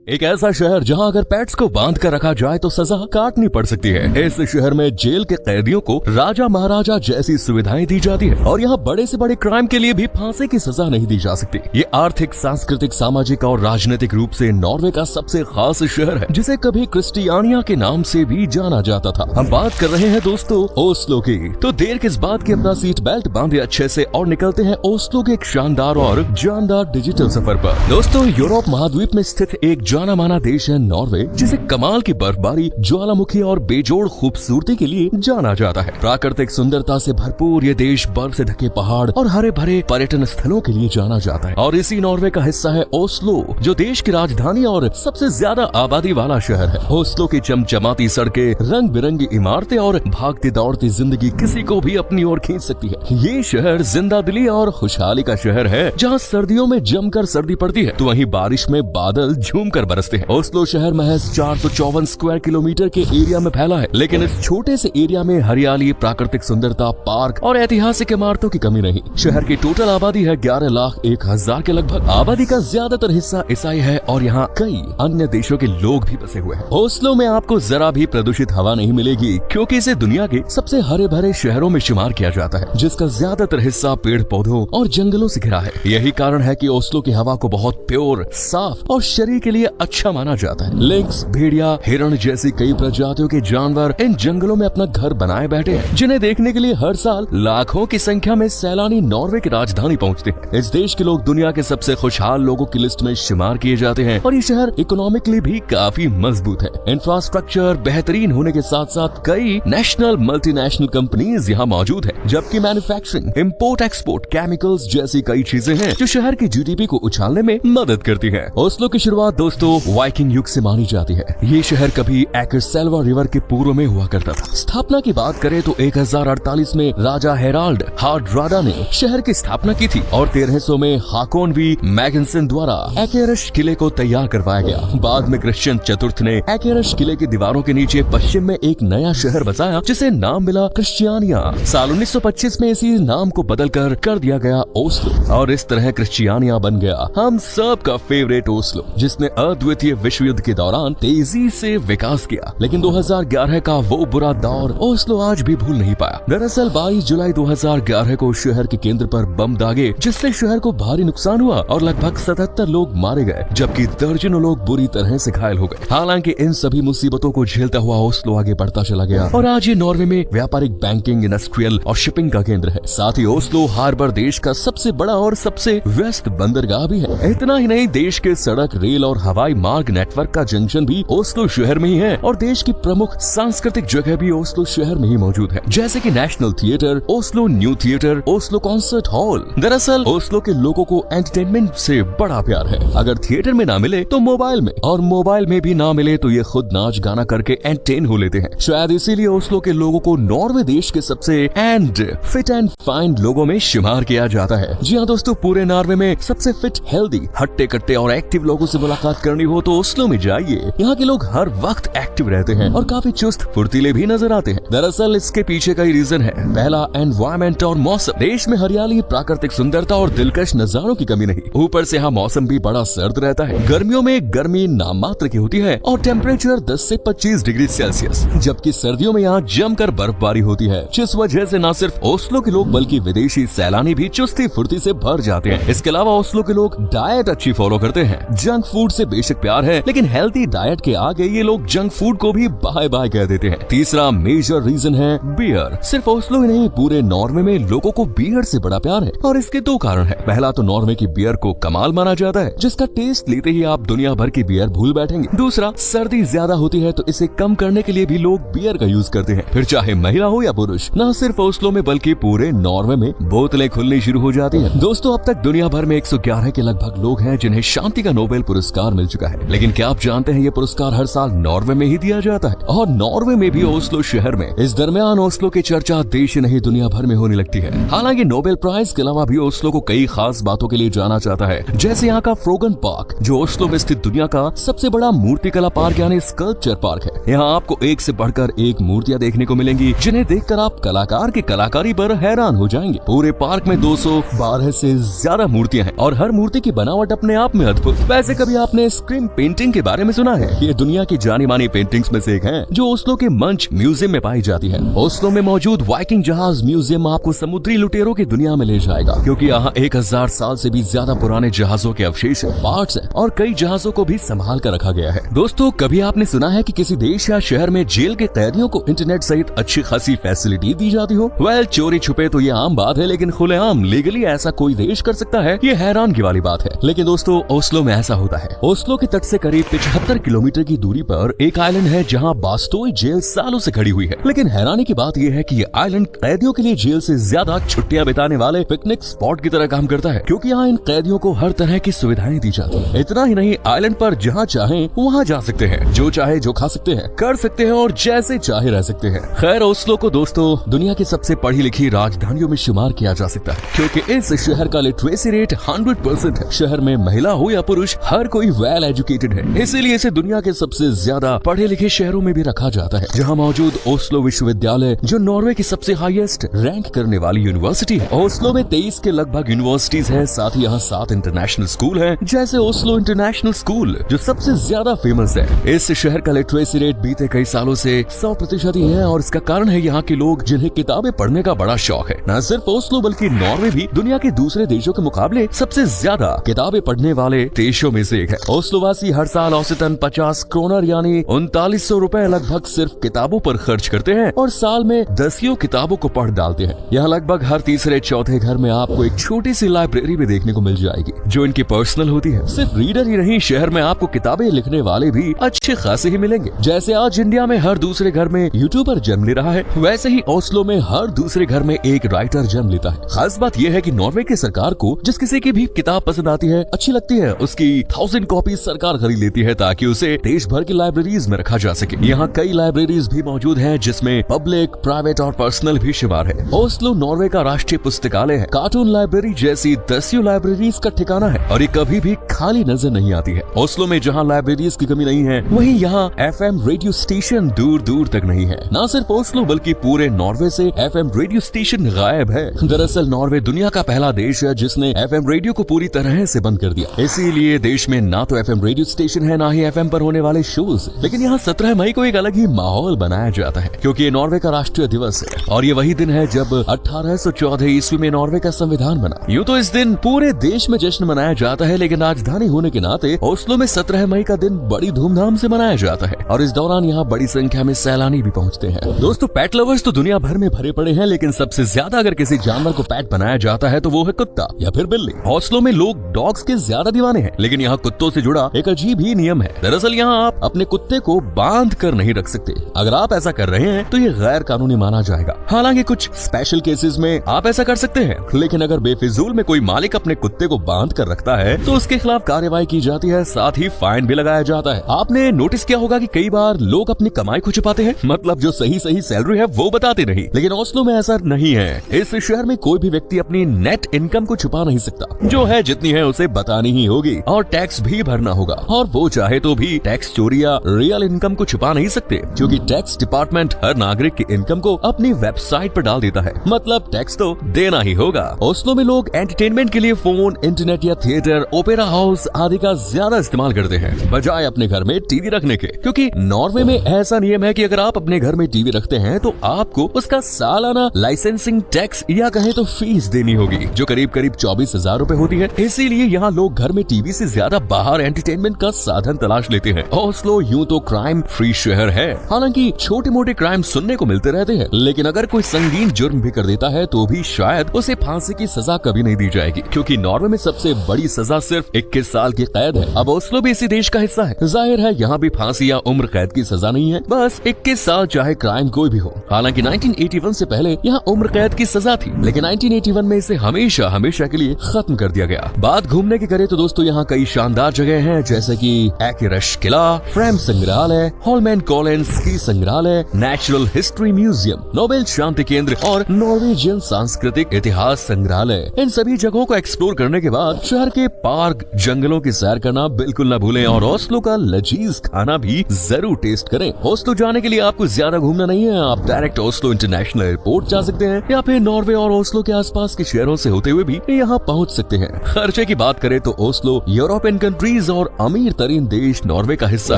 एक ऐसा शहर जहां अगर पेट्स को बांध कर रखा जाए तो सजा काटनी पड़ सकती है। इस शहर में जेल के कैदियों को राजा महाराजा जैसी सुविधाएं दी जाती है और यहाँ बड़े से बड़े क्राइम के लिए भी फांसी की सजा नहीं दी जा सकती। ये आर्थिक, सांस्कृतिक, सामाजिक और राजनीतिक रूप से नॉर्वे का सबसे खास शहर है, जिसे कभी क्रिस्टियानिया के नाम से भी जाना जाता था। हम बात कर रहे हैं दोस्तों ओस्लो की। तो देर किस बात की, अपना सीट बेल्ट बांधे अच्छे से और निकलते हैं ओस्लो के एक शानदार और जानदार डिजिटल सफर पर। दोस्तों, यूरोप महाद्वीप में स्थित एक जाना माना देश है नॉर्वे, जिसे कमाल की बर्फबारी, ज्वालामुखी और बेजोड़ खूबसूरती के लिए जाना जाता है। प्राकृतिक सुंदरता से भरपूर ये देश बर्फ से ढके पहाड़ और हरे भरे पर्यटन स्थलों के लिए जाना जाता है। और इसी नॉर्वे का हिस्सा है ओस्लो, जो देश की राजधानी और सबसे ज्यादा आबादी वाला शहर है। ओस्लो की चमचमाती सड़कें, रंग बिरंगी इमारतें और भागती दौड़ती जिंदगी किसी को भी अपनी ओर खींच सकती है। ये शहर जिंदा दिली और खुशहाली का शहर है, जहाँ सर्दियों में जमकर सर्दी पड़ती है तो वहीं बारिश में बादल झूमकर बरसते हैं। ओस्लो शहर महज 454 स्क्वायर किलोमीटर के एरिया में फैला है, लेकिन इस छोटे से एरिया में हरियाली, प्राकृतिक सुंदरता, पार्क और ऐतिहासिक इमारतों की कमी नहीं। शहर की टोटल आबादी है 11,01,000 के लगभग। आबादी का ज्यादातर हिस्सा ईसाई है और यहाँ कई अन्य देशों के लोग भी बसे हुए हैं। ओस्लो में आपको जरा भी प्रदूषित हवा नहीं मिलेगी, क्योंकि इसे दुनिया के सबसे हरे भरे शहरों में शुमार किया जाता है, जिसका ज्यादातर हिस्सा पेड़ पौधों और जंगलों से घिरा है। यही कारण है कि ओस्लो की हवा को बहुत प्योर, साफ और शरीर के लिए अच्छा माना जाता है। लिंक्स, भेड़िया, हिरण जैसी कई प्रजातियों के जानवर इन जंगलों में अपना घर बनाए बैठे हैं, जिन्हें देखने के लिए हर साल लाखों की संख्या में सैलानी नॉर्वे की राजधानी पहुंचते हैं। इस देश के लोग दुनिया के सबसे खुशहाल लोगों की लिस्ट में शुमार किए जाते हैं और ये शहर इकोनॉमिकली भी काफी मजबूत है। इंफ्रास्ट्रक्चर बेहतरीन होने के साथ साथ कई नेशनल, मल्टीनेशनल कंपनीज यहाँ मौजूद है, जबकि मैन्युफैक्चरिंग, इम्पोर्ट, एक्सपोर्ट, केमिकल्स जैसी कई चीजें हैं जो शहर की जीडीपी को उछालने में मदद करती है। ओस्लो की शुरुआत दोस्तों वाइकिंग युग से मानी जाती है। ये शहर कभी एक्सेल्वा रिवर के पूर्व में हुआ करता था। स्थापना की बात करें तो 1048 में राजा हेराल्ड हार्ड्राडा ने शहर की स्थापना की थी और 1300 में हाकोन वी मैगनसन द्वारा एकेरश किले को तैयार करवाया गया। बाद में क्रिश्चियन चतुर्थ ने एकेरश किले की दीवारों के नीचे पश्चिम में एक नया शहर बसाया, जिसे नाम मिला क्रिश्चियानिया। साल 1925 में इसी नाम को बदलकर कर दिया गया ओस्लो और इस तरह क्रिश्चियानिया बन गया हम सब का फेवरेट ओस्लो, जिसने अद्वितीय विश्व युद्ध के दौरान तेजी से विकास किया। लेकिन 2011 का वो बुरा दौर ओस्लो आज भी भूल नहीं पाया। दरअसल 22 जुलाई 2011 को शहर के केंद्र पर बम दागे, जिससे शहर को भारी नुकसान हुआ और लगभग 77 लोग मारे गए, जबकि दर्जनों लोग बुरी तरह से घायल हो गए। हालांकि इन सभी मुसीबतों को झेलता हुआ ओस्लो आगे बढ़ता चला गया और आज ये नॉर्वे में व्यापारिक, बैंकिंग, इंडस्ट्रियल और शिपिंग का केंद्र है। साथ ही ओस्लो हार्बर देश का सबसे बड़ा और सबसे व्यस्त बंदरगाह भी है। इतना ही नहीं, देश के सड़क, रेल और हवाई मार्ग नेटवर्क का जंक्शन भी ओस्लो शहर में ही है और देश की प्रमुख सांस्कृतिक जगह भी ओस्लो शहर में ही मौजूद है, जैसे कि national theatre, Oslo new theatre, Oslo concert hall. दरअसल ओस्लो के लोगों को एंटरटेनमेंट से बड़ा प्यार है। अगर थिएटर में ना मिले तो मोबाइल में, और मोबाइल में भी ना मिले तो ये खुद नाच गाना करके एंटरटेन हो लेते हैं। शायद इसीलिए ओस्लो के लोगों को नॉर्वे देश के सबसे फिट एंड फाइन लोगों में शुमार किया जाता है। जी हाँ दोस्तों, पूरे नॉर्वे में सबसे फिट, हेल्दी, हट्टे कट्टे और एक्टिव लोगों से मुलाकात करनी हो तो ओस्लो में जाइए। यहाँ के लोग हर वक्त एक्टिव रहते हैं और काफी चुस्त फुर्तीले भी नजर आते हैं। दरअसल इसके पीछे कई रीजन है। पहला, एनवायरमेंट और मौसम। देश में हरियाली, प्राकृतिक सुंदरता और दिलकश नजारों की कमी नहीं। ऊपर से यहाँ मौसम भी बड़ा सर्द रहता है। गर्मियों में गर्मी नाम मात्र की होती है और टेम्परेचर 10 से 25 डिग्री सेल्सियस, जबकि सर्दियों में यहाँ जमकर बर्फबारी होती है, जिस वजह से न सिर्फ ओस्लो के लोग बल्कि विदेशी सैलानी भी चुस्ती फुर्ती से भर जाते हैं। इसके अलावा ओस्लो के लोग डाइट अच्छी फॉलो करते हैं। जंक फूड से बेशक प्यार है, लेकिन हेल्थी डाइट के आगे ये लोग जंक फूड को भी बाय बाय कह देते हैं। तीसरा मेजर रीजन है बियर। सिर्फ ओस्लो ही नहीं, पूरे नॉर्वे में लोगों को बियर से बड़ा प्यार है और इसके दो कारण है। पहला तो नॉर्वे की बियर को कमाल माना जाता है, जिसका टेस्ट लेते ही आप दुनिया भर की बियर भूल बैठेंगे। दूसरा, सर्दी ज्यादा होती है तो इसे कम करने के लिए भी लोग बियर का यूज करते हैं, फिर चाहे महिला हो या पुरुष। न सिर्फ ओस्लो में बल्कि पूरे नॉर्वे में बोतलें खुलनी शुरू हो जाती है। दोस्तों, अब तक दुनिया भर में 111 के लगभग लोग हैं जिन्हें शांति का नोबेल पुरस्कार मिल चुका है। लेकिन क्या आप जानते हैं ये पुरस्कार हर साल नॉर्वे में ही दिया जाता है और नॉर्वे में भी ओस्लो शहर में। इस दरमियान ओस्लो की चर्चा देश नहीं दुनिया भर में होने लगती है। हालांकि नोबेल प्राइज के अलावा भी ओस्लो को कई खास बातों के लिए जाना जाता है, जैसे यहाँ का फ्रोगन पार्क, जो ओस्लो में स्थित दुनिया का सबसे बड़ा मूर्तिकला पार्क यानी स्कल्पचर पार्क है। यहाँ आपको एक से बढ़कर एक मूर्तियाँ देखने को मिलेंगी, जिन्हें देखकर आप कलाकार की कलाकारी पर हैरान हो जाएंगे। पूरे पार्क में 212 से ज्यादा मूर्तियाँ हैं और हर मूर्ति की बनावट अपने आप में अद्भुत। वैसे कभी आपने आइसक्रीम पेंटिंग के बारे में सुना है? ये दुनिया की जानी मानी पेंटिंग्स में से एक है जो ओस्लो के मंच म्यूजियम में पाई जाती है। ओस्लो में मौजूद वाइकिंग जहाज म्यूजियम आपको समुद्री लुटेरों की दुनिया में ले जाएगा, क्योंकि यहाँ 1000 साल से भी ज्यादा पुराने जहाजों के अवशेष, पार्ट्स और कई जहाजों को भी संभाल कर रखा गया है। दोस्तों, कभी आपने सुना है कि किसी देश या शहर में जेल के कैदियों को इंटरनेट सहित अच्छी खासी फैसिलिटी दी जाती हो? वेल, चोरी छुपे तो ये आम बात है, लेकिन खुलेआम लीगली ऐसा कोई देश कर सकता है, ये हैरान की वाली बात है। लेकिन दोस्तों, ओस्लो में ऐसा होता है। ओस्लो के तट से करीब 75 किलोमीटर की दूरी पर एक आइलैंड है जहाँ बास्तोई जेल सालों से खड़ी हुई है। लेकिन हैरानी की बात यह है कि ये आइलैंड कैदियों के लिए जेल से ज्यादा छुट्टियां बिताने वाले पिकनिक स्पॉट की तरह काम करता है, क्योंकि यहाँ इन कैदियों को हर तरह की सुविधाएं दी जाती है। इतना ही नहीं, आइलैंड पर जहाँ चाहे वहाँ जा सकते हैं, जो चाहे जो खा सकते हैं, कर सकते हैं और जैसे चाहे रह सकते हैं। खैर, ओस्लो को दोस्तों दुनिया की सबसे पढ़ी लिखी राजधानियों में शुमार किया जा सकता है, क्योंकि इस शहर का लिटरेसी रेट 100% है। शहर में महिला हो या पुरुष, हर कोई वेल एजुकेटेड है, इसीलिए इसे दुनिया के सबसे ज्यादा पढ़े लिखे शहरों में भी रखा जाता है। जहाँ मौजूद ओस्लो विश्वविद्यालय, जो नॉर्वे की सबसे हाईएस्ट रैंक करने वाली यूनिवर्सिटी है। ओस्लो में 23 के लगभग यूनिवर्सिटीज है, साथ ही यहाँ 7 इंटरनेशनल स्कूल है, जैसे ओस्लो इंटरनेशनल स्कूल, जो सबसे ज्यादा फेमस है। इस शहर का लिटरेसी रेट बीते कई सालों से 100% ही है, और इसका कारण है यहाँ के लोग जिन्हें किताबें पढ़ने का बड़ा शौक है। न सिर्फ ओस्लो बल्कि नॉर्वे भी दुनिया के दूसरे देशों के मुकाबले सबसे ज्यादा किताबें पढ़ने वाले देशों में से एक है। ओस्लो वासी हर साल औसतन 50 क्रोनर यानी 3900 रुपए लगभग सिर्फ किताबों पर खर्च करते हैं, और साल में 10 किताबों को पढ़ डालते हैं। यहाँ लगभग हर तीसरे चौथे घर में आपको एक छोटी सी लाइब्रेरी भी देखने को मिल जाएगी, जो इनकी पर्सनल होती है। सिर्फ रीडर ही नहीं, शहर में आपको किताबें लिखने वाले भी अच्छे खासे ही मिलेंगे। जैसे आज इंडिया में हर दूसरे घर में यूट्यूबर जन्म ले रहा है, वैसे ही ओस्लो में हर दूसरे घर में एक राइटर जन्म लेता है। खास बात यह है कि नॉर्वे की सरकार को जिस किसी की भी किताब पसंद आती है, अच्छी लगती है, उसकी 1000 कॉपी सरकार खरीद लेती है, ताकि उसे देश भर की लाइब्रेरीज में रखा जा सके। यहाँ कई लाइब्रेरीज भी मौजूद हैं, जिसमें पब्लिक, प्राइवेट और पर्सनल भी शुमार है। ओस्लो नॉर्वे का राष्ट्रीय पुस्तकालय है। कार्टून लाइब्रेरी जैसी 10 लाइब्रेरीज का ठिकाना है, और ये कभी भी खाली नजर नहीं आती है। ओस्लो में जहाँ लाइब्रेरीज की कमी नहीं है, वहीं यहाँ FM रेडियो स्टेशन दूर दूर तक नहीं है। न सिर्फ ओस्लो बल्कि पूरे नॉर्वे से FM रेडियो स्टेशन गायब है। दरअसल नॉर्वे दुनिया का पहला देश है जिसने FM रेडियो को पूरी तरह से बंद कर दिया। इसीलिए देश में ना तो FM रेडियो स्टेशन है, ना ही FM पर होने वाले शोज। लेकिन यहाँ 17 मई को एक अलग ही माहौल बनाया जाता है, क्योंकि ये नॉर्वे का राष्ट्रीय दिवस है, और ये वही दिन है जब 1814 ईस्वी में नॉर्वे का संविधान बना। यूँ तो इस दिन पूरे देश में जश्न मनाया जाता है, लेकिन राजधानी होने के नाते ओस्लो में 17 मई का दिन बड़ी धूमधाम से मनाया जाता है, और इस दौरान यहाँ बड़ी संख्या में सैलानी भी पहुँचते हैं। दोस्तों, पेट लवर्स तो दुनिया भर में भरे पड़े हैं, लेकिन सबसे ज्यादा अगर किसी जानवर को पेट बनाया जाता है तो वो है कुत्ता या फिर बिल्ली। ओस्लो में लोग डॉग्स के ज्यादा दीवाने हैं, लेकिन यहाँ कुत्तों से जुड़ा एक अजीब ही नियम है। दरअसल यहाँ आप अपने कुत्ते को बांध कर नहीं रख सकते। अगर आप ऐसा कर रहे हैं तो ये गैर कानूनी माना जाएगा। हालांकि कुछ स्पेशल केसेस में आप ऐसा कर सकते हैं, लेकिन अगर बेफिजूल में कोई मालिक अपने कुत्ते को बांध कर रखता है तो उसके खिलाफ कार्रवाई की जाती है, साथ ही फाइन भी लगाया जाता है। आपने नोटिस किया होगा कि कई बार लोग अपनी कमाई को छुपाते हैं, मतलब जो सही सैलरी है वो बताते नहीं। लेकिन ओस्लो में ऐसा नहीं है। इस शहर में कोई भी व्यक्ति अपनी नेट इनकम को छुपा नहीं सकता। जो है जितनी है उसे बतानी ही होगी, और टैक्स भी भरना होगा, और वो चाहे तो भी टैक्स चोरी या रियल इनकम को छुपा नहीं सकते, क्योंकि टैक्स डिपार्टमेंट हर नागरिक की इनकम को अपनी वेबसाइट पर डाल देता है। मतलब टैक्स तो देना ही होगा। ओस्लो में लोग एंटरटेनमेंट के लिए फोन, इंटरनेट या थिएटर, ओपेरा हाउस आदि का ज्यादा इस्तेमाल करते हैं, बजाय अपने घर में टीवी रखने के, क्योंकि नॉर्वे में ऐसा नियम है कि अगर आप अपने घर में टीवी रखते हैं तो आपको उसका सालाना लाइसेंसिंग टैक्स या कहे तो फीस देनी होगी, जो करीब 24,000 रुपए होती है। इसीलिए यहाँ लोग घर में टीवी से ज्यादा बाहर एंटरटेनमेंट का साधन तलाश लेते हैं। ओस्लो यूं तो क्राइम फ्री शहर है, हालांकि छोटे मोटे क्राइम सुनने को मिलते रहते हैं, लेकिन अगर कोई संगीन जुर्म भी कर देता है तो भी शायद उसे फांसी की सजा कभी नहीं दी जाएगी, क्योंकि नॉर्वे में सबसे बड़ी सजा सिर्फ 21 साल की कैद है। अब ओस्लो भी इसी देश का हिस्सा है, जाहिर है यहाँ भी फांसी या उम्र कैद की सजा नहीं है, बस 21 साल चाहे क्राइम कोई भी हो। हालांकि 1981 से पहले यहाँ उम्र कैद की सजा थी, लेकिन 1981 में इसे हमेशा के लिए खत्म कर दिया गया। बात घूमने की करें तो दोस्तों यहाँ कई शानदार जगह हैं, जैसे कि एकेरश किला, फ्रेम संग्रहालय, हॉलमैन कॉलेन स्की संग्रहालय, नेचुरल हिस्ट्री म्यूजियम, नोबेल शांति केंद्र और नॉर्वेजियन सांस्कृतिक इतिहास संग्रहालय। इन सभी जगहों को एक्सप्लोर करने के बाद शहर के पार्क, जंगलों की सैर करना बिल्कुल न भूलें, और ओस्लो का लजीज खाना भी जरूर टेस्ट करें। ओस्लो जाने के लिए आपको ज्यादा घूमना नहीं है, आप डायरेक्ट ओस्लो इंटरनेशनल एयरपोर्ट जा सकते हैं, या फिर नॉर्वे और ओस्लो के आसपास के शहरों से होते हुए भी यहाँ पहुँच सकते हैं। खर्चे की बात करें तो ओस्लो यूरोपियन कंट्रीज तेज और अमीर तरीन देश नॉर्वे का हिस्सा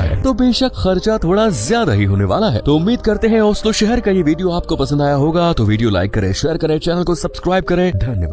है, तो बेशक खर्चा थोड़ा ज्यादा ही होने वाला है। तो उम्मीद करते हैं ओस्लो शहर का ये वीडियो आपको पसंद आया होगा। तो वीडियो लाइक करें, शेयर करें, चैनल को सब्सक्राइब करें। धन्यवाद।